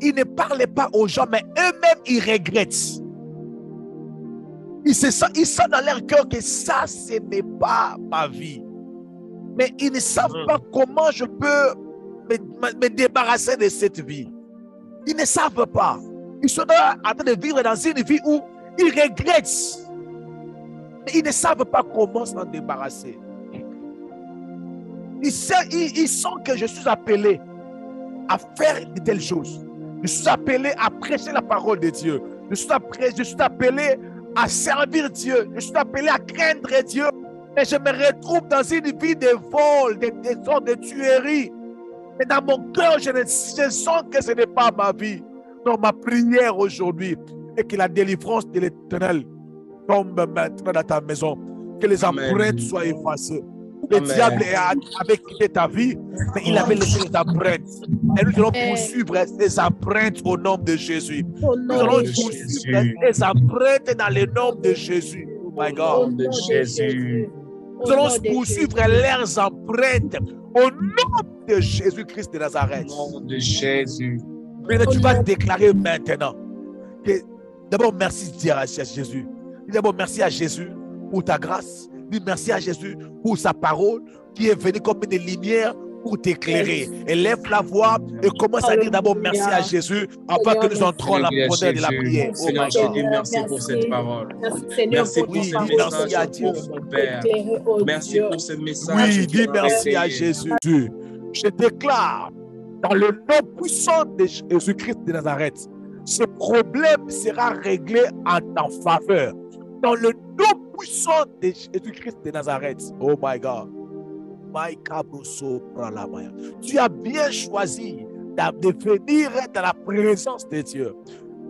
ils ne parlaient pas aux gens, mais eux-mêmes, ils regrettent. Ils sentent dans leur cœur que ça, ce n'est pas ma vie. Mais ils ne savent pas comment je peux me débarrasser de cette vie. Ils ne savent pas. Ils sont en train de vivre dans une vie où ils regrettent. Mais ils ne savent pas comment s'en débarrasser. Ils sentent que je suis appelé à faire de telles choses. Je suis appelé à prêcher la parole de Dieu. Je suis appelé à servir Dieu. Je suis appelé à craindre Dieu. Mais je me retrouve dans une vie de vol, de sortes de tueries. Mais dans mon cœur, je sens que ce n'est pas ma vie. Donc ma prière aujourd'hui est que la délivrance de l'Éternel tombe maintenant dans ta maison. Que les empreintes soient effacées. Le diable avait quitté ta vie, mais il avait laissé les empreintes. Et nous allons poursuivre ces empreintes au nom de Jésus. Nous allons poursuivre les empreintes dans le nom de Jésus. Oh my God. De Jésus. Nous allons poursuivre leurs empreintes au nom de Jésus-Christ de Nazareth. Au nom de Jésus. Mais tu vas déclarer maintenant que d'abord merci dire à Jésus. D'abord merci à Jésus pour ta grâce. Dis merci à Jésus pour sa parole qui est venue comme une lumière pour t'éclairer. Élève la voix et commence à dire d'abord merci à Jésus avant que nous entrons dans la profondeur de la prière. Seigneur, je dis merci pour cette parole. Merci pour ce message, mon Père. Merci pour ce message. Oui, dis merci à Jésus. Je déclare dans le nom puissant de Jésus-Christ de Nazareth, ce problème sera réglé en ta faveur. Dans le nom puissant de Jésus-Christ de Nazareth. Oh my God. Tu as bien choisi de venir dans la présence de Dieu.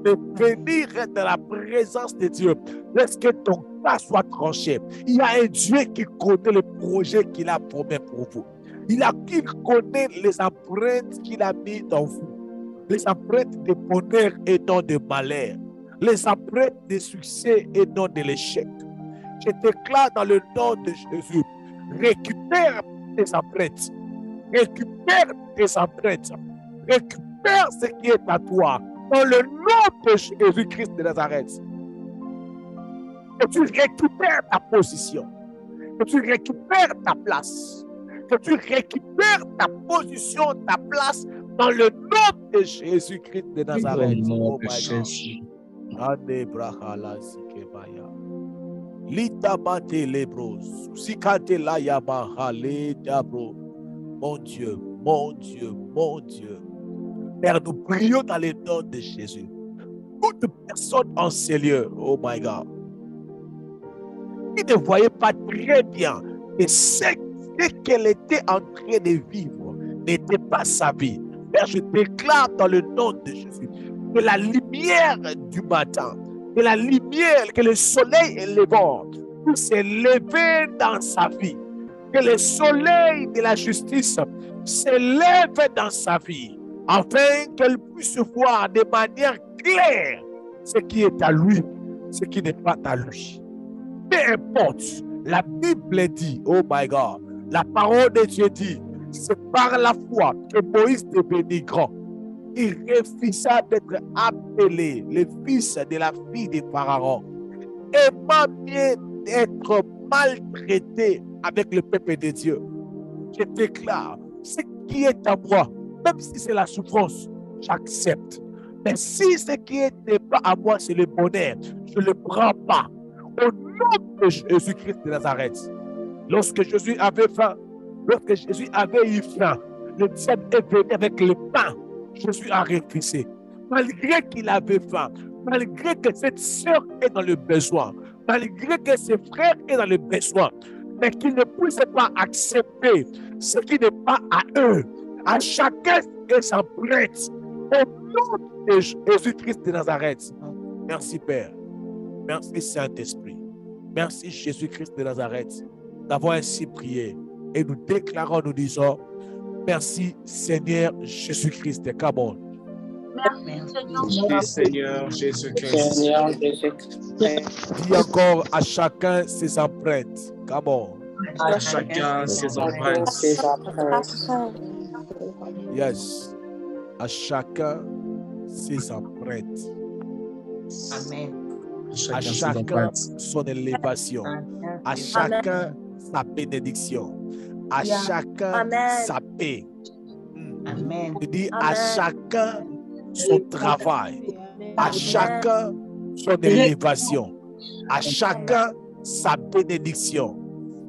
De venir dans la présence de Dieu. Laisse que ton cas soit tranché. Il y a un Dieu qui connaît le projet qu'il a promis pour vous. Il connaît les empreintes qu'il a mis dans vous. Les empreintes de bonheur et non de malheur. Les empreintes de succès et non de l'échec. Je déclare dans le nom de Jésus, récupère tes empreintes. Récupère tes empreintes. Récupère ce qui est à toi. Dans le nom de Jésus-Christ de Nazareth. Que tu récupères ta position. Que tu récupères ta place. Que tu récupères ta position, ta place dans le nom de Jésus-Christ de Nazareth. Oh my God. Litabate lebros, sikate la yamahale dabro. Mon Dieu, mon Dieu, mon Dieu. Père, nous prions dans le nom de Jésus. Toute personne en ces lieux, oh my God, qui ne voyait pas très bien que ce qu'elle était en train de vivre n'était pas sa vie. Père, je déclare dans le nom de Jésus que la lumière du matin, que la lumière, que le soleil est levant, puisse s'élever dans sa vie. Que le soleil de la justice s'élève dans sa vie, afin qu'elle puisse voir de manière claire ce qui est à lui, ce qui n'est pas à lui. Peu importe, la Bible dit, oh my God, la parole de Dieu dit, c'est par la foi que Moïse devenait grand. Il refusa d'être appelé le fils de la fille de Pharaon. Et pas mieux d'être maltraité avec le peuple de Dieu. Je déclare, ce qui est à moi, même si c'est la souffrance, j'accepte. Mais si ce qui n'est pas à moi, c'est le bonheur, je ne le prends pas. Au nom de Jésus-Christ de Nazareth, Lorsque Jésus avait faim, lorsque Jésus avait eu faim, le diable est venu avec le pain. Jésus a refusé. Malgré qu'il avait faim, malgré que cette sœur est dans le besoin, malgré que ses frères est dans le besoin, mais qu'ils ne puissent pas accepter ce qui n'est pas à eux. À chacun et sa prête. Au nom de Jésus-Christ de Nazareth. Merci Père. Merci Saint-Esprit. Merci Jésus-Christ de Nazareth d'avoir ainsi prié. Et nous déclarons, nous disons, merci Seigneur Jésus-Christ. Come on. Merci Seigneur Jésus-Christ. Seigneur Jésus-Christ. Dis encore à chacun ses empreintes. Come on. À chacun ses empreintes. Ses empreintes. Yes. À chacun ses empreintes. Amen. À chacun son élévation. À chacun sa bénédiction. À chacun sa paix. Amen. Je dis à chacun son travail. À chacun son élévation. À chacun sa bénédiction.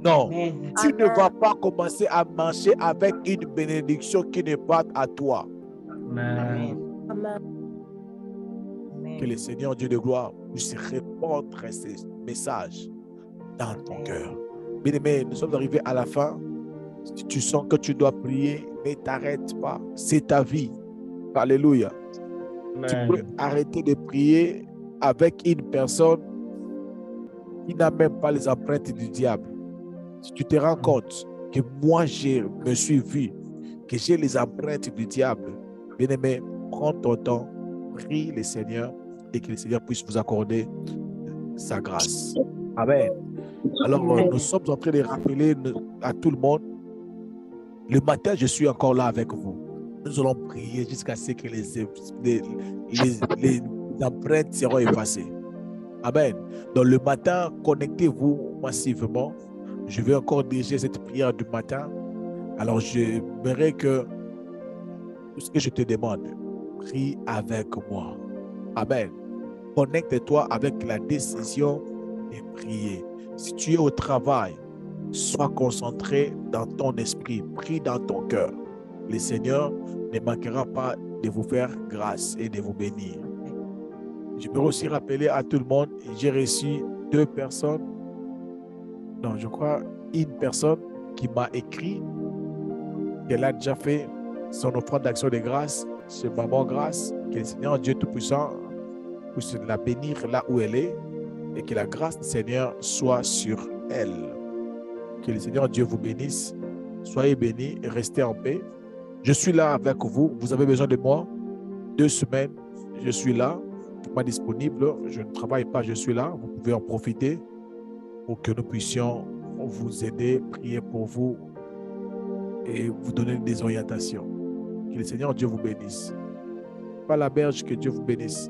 Non, Amen. tu ne vas pas commencer à marcher avec une bénédiction qui n'est pas à toi. Amen. Amen. Que le Seigneur Dieu de gloire puisse répondre ces messages dans ton cœur. Bien-aimé, nous sommes arrivés à la fin. Si tu sens que tu dois prier, ne t'arrête pas. C'est ta vie. Alléluia. Tu peux arrêter de prier avec une personne qui n'a même pas les empreintes du diable. Si tu te rends compte que moi, je me suis vu, que j'ai les empreintes du diable, bien-aimé, prends ton temps, prie le Seigneur et que le Seigneur puisse vous accorder sa grâce. Amen. Alors, nous sommes en train de rappeler à tout le monde, le matin, je suis encore là avec vous. Nous allons prier jusqu'à ce que les empreintes seront effacées. Amen. Donc, le matin, connectez-vous massivement. Je vais encore diriger cette prière du matin. Alors, j'aimerais que tout ce que je te demande, prie avec moi. Amen. Connecte-toi avec la décision de prier. Si tu es au travail, sois concentré dans ton esprit, prie dans ton cœur. Le Seigneur ne manquera pas de vous faire grâce et de vous bénir. Je peux aussi rappeler à tout le monde, j'ai reçu 2 personnes, non, je crois une personne qui m'a écrit qu'elle a déjà fait son offrande d'action de grâce chez Maman Grâce, que le Seigneur Dieu Tout-Puissant puisse la bénir là où elle est et que la grâce du Seigneur soit sur elle. Que le Seigneur Dieu vous bénisse. Soyez bénis et restez en paix. Je suis là avec vous. Vous avez besoin de moi. 2 semaines, je suis là. Pas disponible. Je ne travaille pas, je suis là. Vous pouvez en profiter pour que nous puissions vous aider, prier pour vous et vous donner des orientations. Que le Seigneur Dieu vous bénisse. Pas la berge, que Dieu vous bénisse.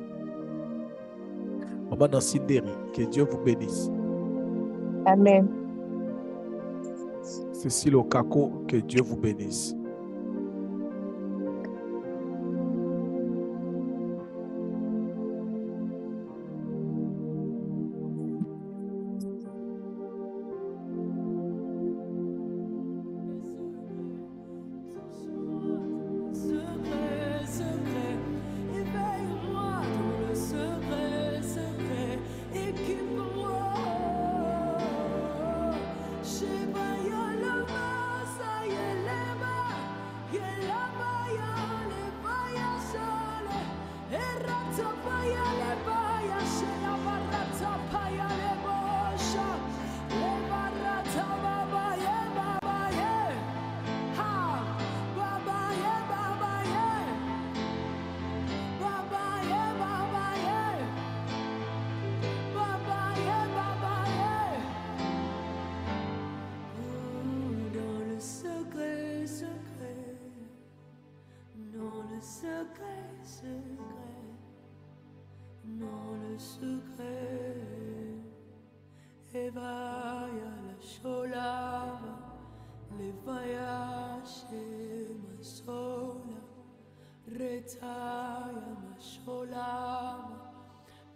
Maman Nancy Derry, que Dieu vous bénisse. Amen. Cécile Okako, que Dieu vous bénisse.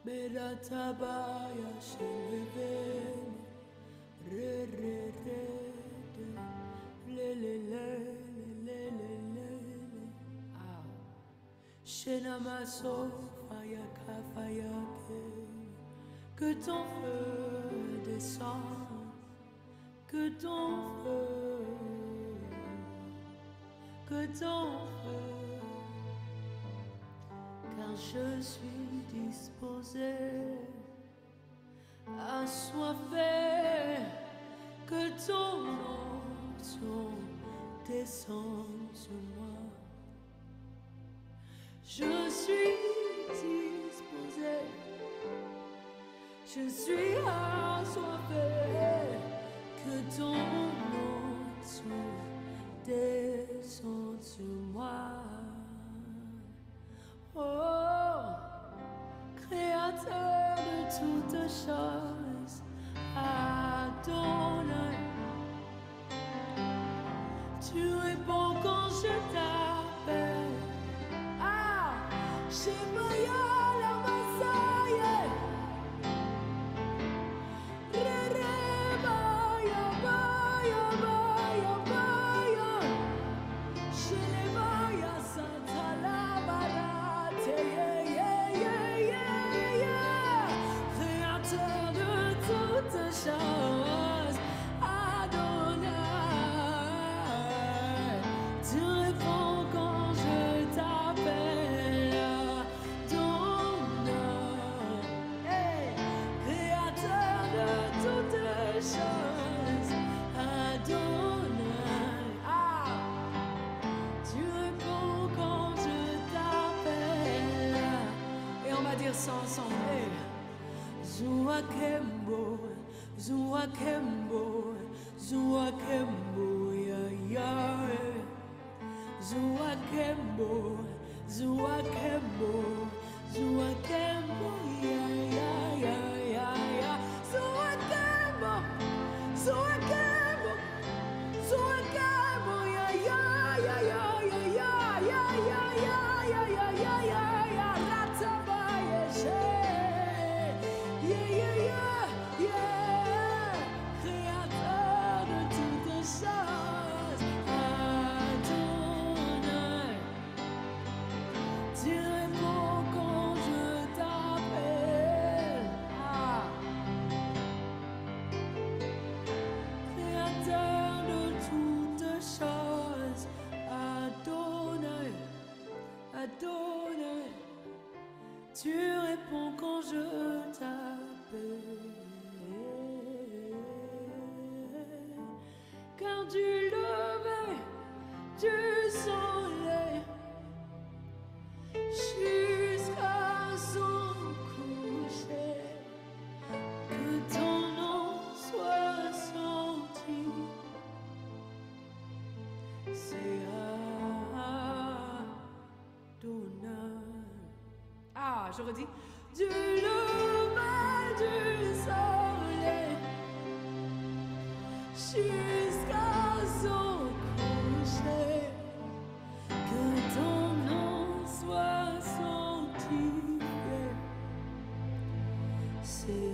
Beratabaya shelevena re re re Que ton feu descende, que ton feu, car je suis disposé, assoiffé, que ton onction descende sur moi. Je suis disposé, je suis assoiffé, que ton onction descende sur moi. Oh, Créateur de toutes choses, Adonai, tu réponds quand je t'appelle. Ah, Shemaya la Masaye, Re-re-ba-ya, ba-ya, ba-ya, ba-ya, Shelebaya Santa-la-barate, yeah, yeah, yeah, yeah, yeah. Créateur de toutes choses, Adonai, tu réponds quand je t'appelle. Adonai, hey, Créateur de toutes choses, Adonai, ah, tu réponds quand je t'appelle. Et on va dire ça ensemble. Hey. Zuakembo, Zuakembo, Zuakembo, ya ya. Zuakembo, Zuakembo, Zuakembo, ya ya ya ya ya. Zuakembo, Zuakembo, Zuakembo, ya ya ya ya ya ya ya ya ya ya ya ya ya ya. Ratabaye. Yeah, yeah, yeah, yeah. Créateur de toutes choses, Adonai, tu réponds quand je t'appelle. Ah. Créateur de toutes choses, Adonai, Adonai, tu réponds quand je t'appelle. Car du lever du soleil jusqu'à son coucher, que ton nom soit sanctifié. C'est Adonai. Ah, je redis. Du lever du soleil jusqu'à son coucher, que ton nom soit sanctifié. C'est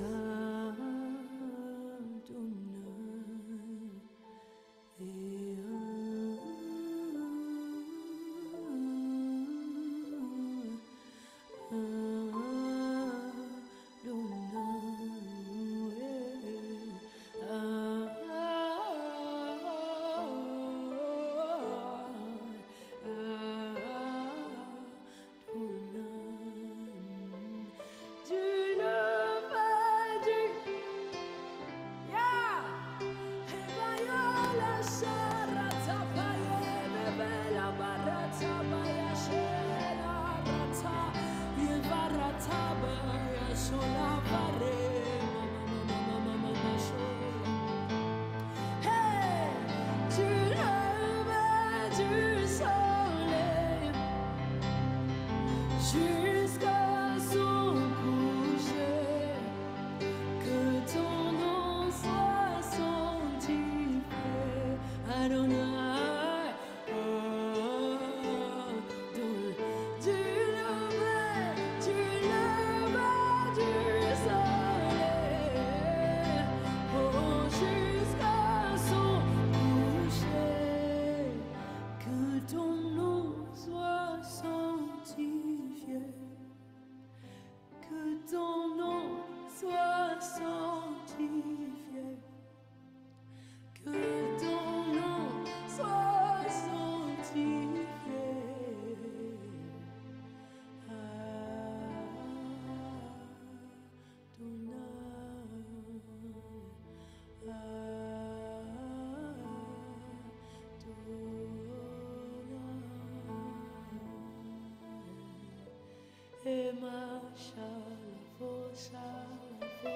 Ema shalavo shalavo.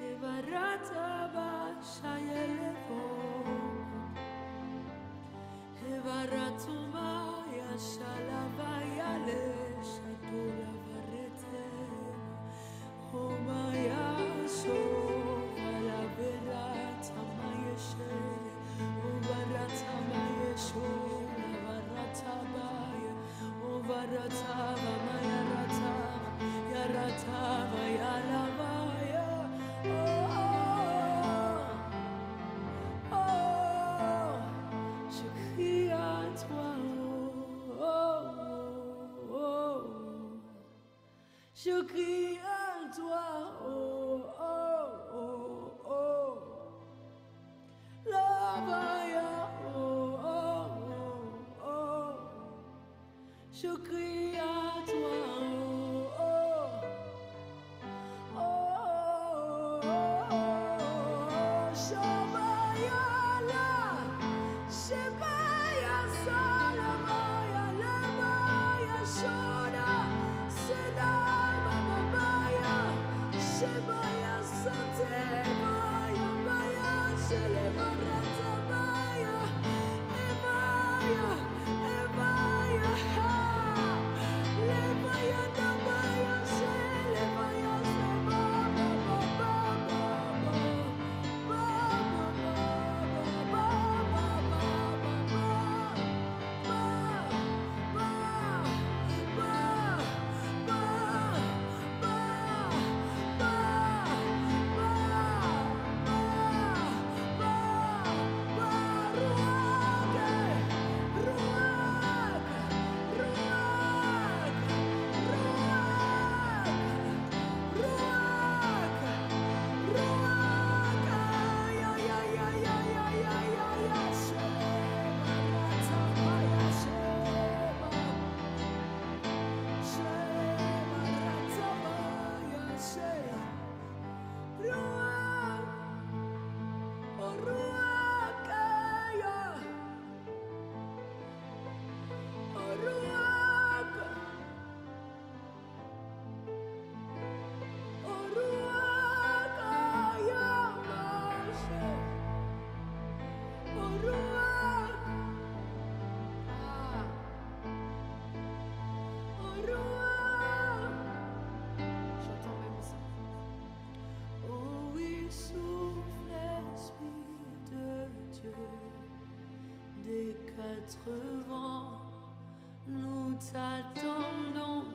Evarataba shayelevo. Evaratuma ya shalava yale shatola varete. Homaya so la verata mayeshe. Uvarata mayesho varata baya. Uvarata maya rata yarata yala baya. Je crie à toi, je crie à toi, Lavaya, je crie à toi. Des quatre vents, nous t'attendons.